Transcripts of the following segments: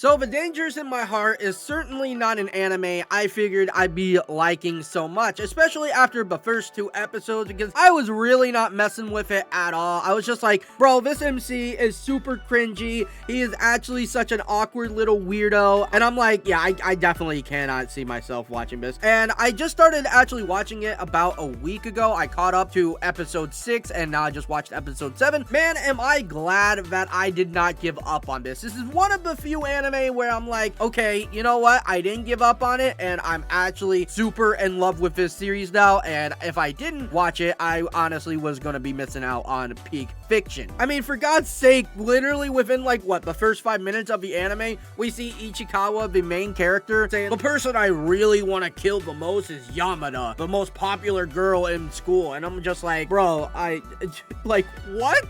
So The Dangers in My Heart is certainly not an anime I figured I'd be liking so much, especially after the first 2 episodes, because I was really not messing with it at all. I was just like, bro, this MC is super cringy. He is actually such an awkward little weirdo. And I'm like, yeah, I definitely cannot see myself watching this. And I just started actually watching it about a week ago. I caught up to episode 6 and now I just watched episode 7. Man, am I glad that I did not give up on this. This is one of the few anime where I'm like, okay, you know what? I didn't give up on it and I'm actually super in love with this series now. And if I didn't watch it, I honestly was going to be missing out on peak fiction. I mean, for God's sake, literally within like what, the first 5 minutes of the anime, we see Ichikawa, the main character, saying, the person I really want to kill the most is Yamada, the most popular girl in school. And I'm just like, bro, like, what?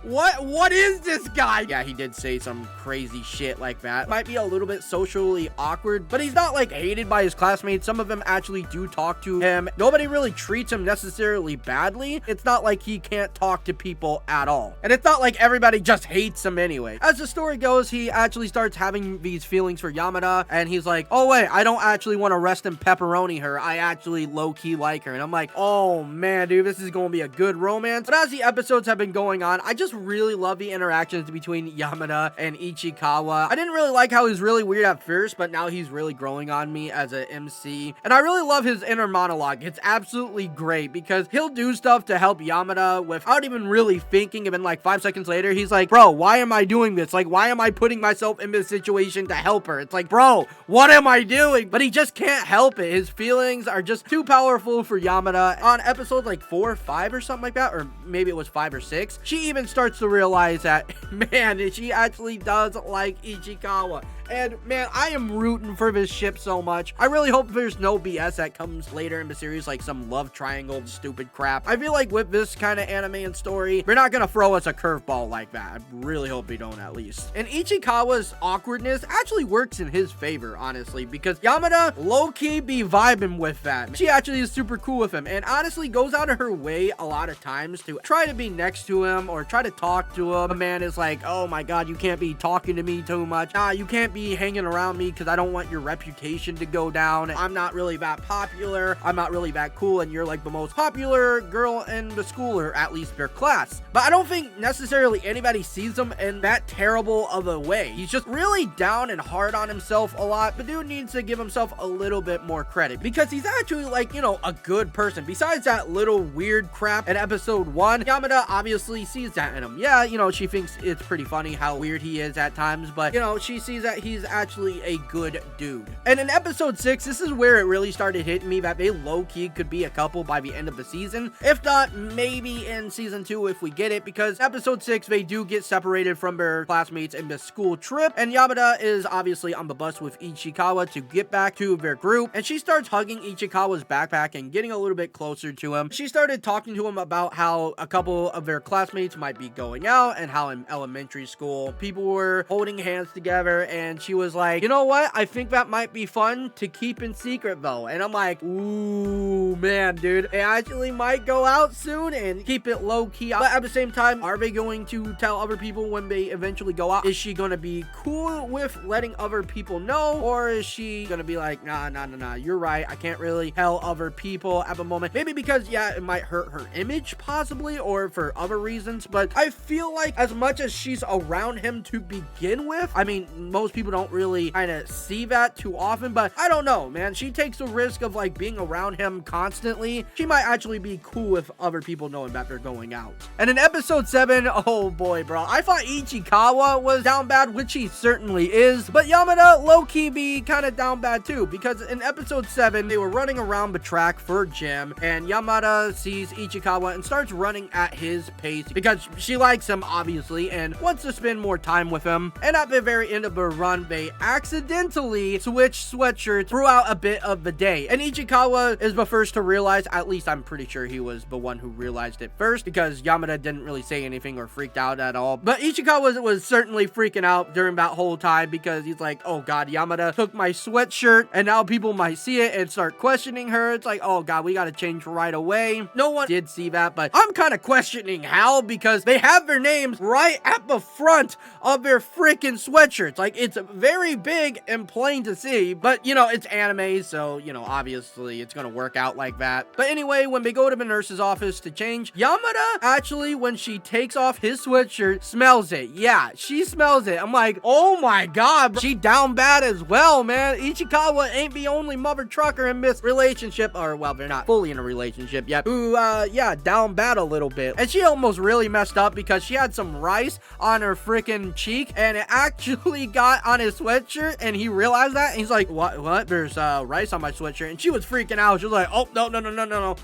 What is this guy? Yeah, he did say some crazy shit like that. Might be a little bit socially awkward, but he's not like hated by his classmates. Some of them actually do talk to him. Nobody really treats him necessarily badly. It's not like he can't talk to people at all. And it's not like everybody just hates him anyway. As the story goes, he actually starts having these feelings for Yamada, and he's like, oh wait, I don't actually want to rest and pepperoni her. I actually low-key like her. And I'm like, oh man, dude, this is going to be a good romance. But as the episodes have been going on, I just really love the interactions between Yamada and Ichikawa. I didn't really like how he was really weird at first, but now he's really growing on me as an MC. And I really love his inner monologue. It's absolutely great because he'll do stuff to help Yamada without even really thinking. And then like 5 seconds later, he's like, bro, why am I doing this? Like, why am I putting myself in this situation to help her? It's like, bro, what am I doing? But he just can't help it. His feelings are just too powerful for Yamada. On episodes like 4 or 5 or something like that, or maybe it was 5 or 6, she even starts to realize that, man, she actually does like Ichikawa. And man, I am rooting for this ship so much. I really hope there's no BS that comes later in the series, like some love triangle stupid crap. I feel like with this kind of anime and story, they're not gonna throw us a curveball like that. I really hope they don't, at least. And Ichikawa's awkwardness actually works in his favor, honestly, because Yamada low-key be vibing with that. She actually is super cool with him and honestly goes out of her way a lot of times to try to be next to him or try to talk to him. The man is like, oh my god, you can't be talking to me too much. Nah, you can't be hanging around me because I don't want your reputation to go down. I'm not really that popular. I'm not really that cool, and you're like the most popular girl in the school, or at least their class. But I don't think necessarily anybody sees him in that terrible of a way. He's just really down and hard on himself a lot. The dude needs to give himself a little bit more credit because he's actually like, you know, a good person. Besides that little weird crap in episode 1, Yamada obviously sees that in him. Yeah, you know, she thinks it's pretty funny how weird he is at times, but you know, she sees that he's actually a good dude. And in episode 6, this is where it really started hitting me that they low-key could be a couple by the end of the season. If not, maybe in season 2 if we get it, because episode 6, they do get separated from their classmates in the school trip, and Yamada is obviously on the bus with Ichikawa to get back to their group, and she starts hugging Ichikawa's backpack and getting a little bit closer to him. She started talking to him about how a couple of their classmates might be going out and how in elementary school people were holding hands together, and she was like, you know what? I think that might be fun to keep in secret though. And I'm like, ooh, man, dude, it actually might go out soon and keep it low key. But at the same time, are they going to tell other people when they eventually go out? Is she going to be cool with letting other people know? Or is she going to be like, nah, you're right. I can't really tell other people at the moment. Maybe because, yeah, it might hurt her image possibly, or for other reasons. But I feel like as much as she's around him to begin with, I mean, most people don't really kind of see that too often, but I don't know, man. She takes the risk of like being around him constantly. She might actually be cool with other people knowing that they're going out. And in episode 7, oh boy, bro, I thought Ichikawa was down bad, which he certainly is, but Yamada low-key be kind of down bad too, because in episode 7, they were running around the track for gym, and Yamada sees Ichikawa and starts running at his pace because she likes him, obviously, and wants to spend more time with him. And at the very end of the run, they accidentally switch sweatshirts throughout a bit of the day. And Ichikawa is the first to realize, at least I'm pretty sure he was the one who realized it first, because Yamada didn't really say anything or freaked out at all. But Ichikawa was certainly freaking out during that whole time because he's like, oh god, Yamada took my sweatshirt and now people might see it and start questioning her. It's like, oh god, we gotta change right away. No one did see that, but I'm kind of questioning how, because they they have their names right at the front of their freaking sweatshirts. Like, it's very big and plain to see, but, you know, it's anime, so, you know, obviously it's gonna work out like that. But anyway, when they go to the nurse's office to change, Yamada actually, when she takes off his sweatshirt, smells it. Yeah, she smells it. I'm like, oh my god, she down bad as well, man. Ichikawa ain't the only mother trucker in this relationship, or, well, they're not fully in a relationship yet, who, yeah, down bad a little bit. And she almost really messed up because she had some rice on her freaking cheek, and it actually got on his sweatshirt, and he realized that, and he's like, what? There's, rice on my sweatshirt, and she was freaking out. She was like, oh, no,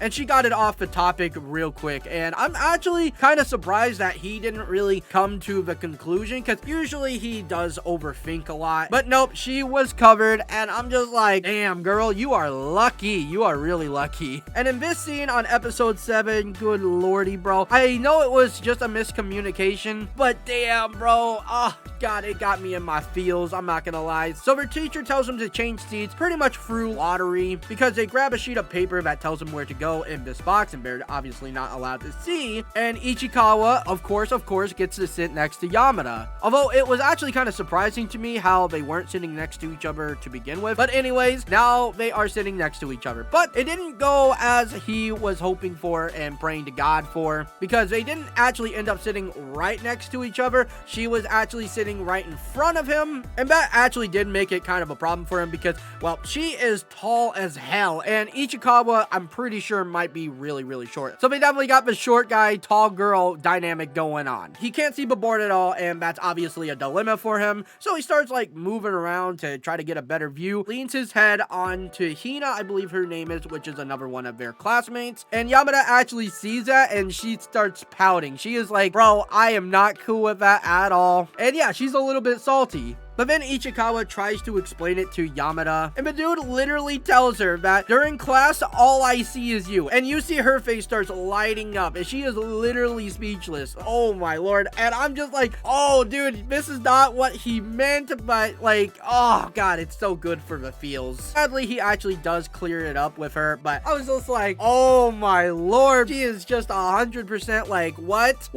and she got it off the topic real quick, and I'm actually kind of surprised that he didn't really come to the conclusion, because usually he does overthink a lot, but nope, she was covered, and I'm just like, damn, girl, you are lucky. You are really lucky. And in this scene on episode 7, good lordy, bro, I know it was just a miscommunication, but damn, bro, oh god, it got me in my feels, I'm not gonna lie. So their teacher tells them to change seats pretty much through lottery, because they grab a sheet of paper that tells them where to go in this box, and they're obviously not allowed to see, and Ichikawa, of course, gets to sit next to Yamada. Although it was actually kind of surprising to me how they weren't sitting next to each other to begin with, but anyways, now they are sitting next to each other. But it didn't go as he was hoping for and praying to God for, because they didn't actually end up sitting right next to each other. She was actually sitting right in front of him, and that actually did make it kind of a problem for him because, well, she is tall as hell, and Ichikawa, I'm pretty sure, might be really short. So they definitely got the short guy, tall girl dynamic going on. He can't see the board at all, and that's obviously a dilemma for him. So he starts like moving around to try to get a better view, leans his head onto Hina, I believe her name is, which is another one of their classmates, and Yamada actually sees that, and she starts pouting. She is like, bro, I am not cool with that at all. And yeah, she's a little bit salty. But then Ichikawa tries to explain it to Yamada, and the dude literally tells her that during class, all I see is you. And you see her face starts lighting up, and she is literally speechless. Oh my lord. And I'm just like, oh dude, this is not what he meant, but like, oh god, it's so good for the feels. Sadly, he actually does clear it up with her, but I was just like, oh my lord, she is just 100% like, what?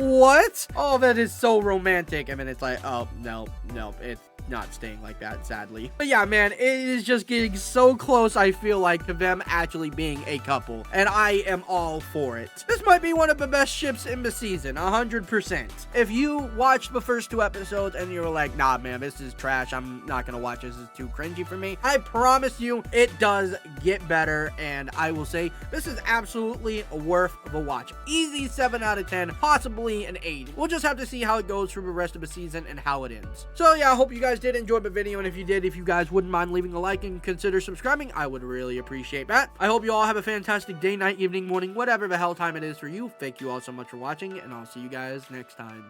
Oh, that is so romantic. And then it's like, oh, no, it's not staying like that, sadly. But yeah, man, it is just getting so close, I feel like, to them actually being a couple, and I am all for it. This might be one of the best ships in the season, 100%. If you watched the first 2 episodes and you were like, nah, man, this is trash, I'm not gonna watch this, it's too cringy for me, I promise you, it does get better, and I will say, this is absolutely worth the watch. Easy 7 out of 10, possibly an 8. We'll just have to see how it goes through the rest of the season and how it ends. So yeah, I hope you guys did enjoy the video, and if you did, if you guys wouldn't mind leaving a like and consider subscribing, I would really appreciate that. I hope you all have a fantastic day, night, evening, morning, whatever the hell time it is for you. Thank you all so much for watching, and I'll see you guys next time.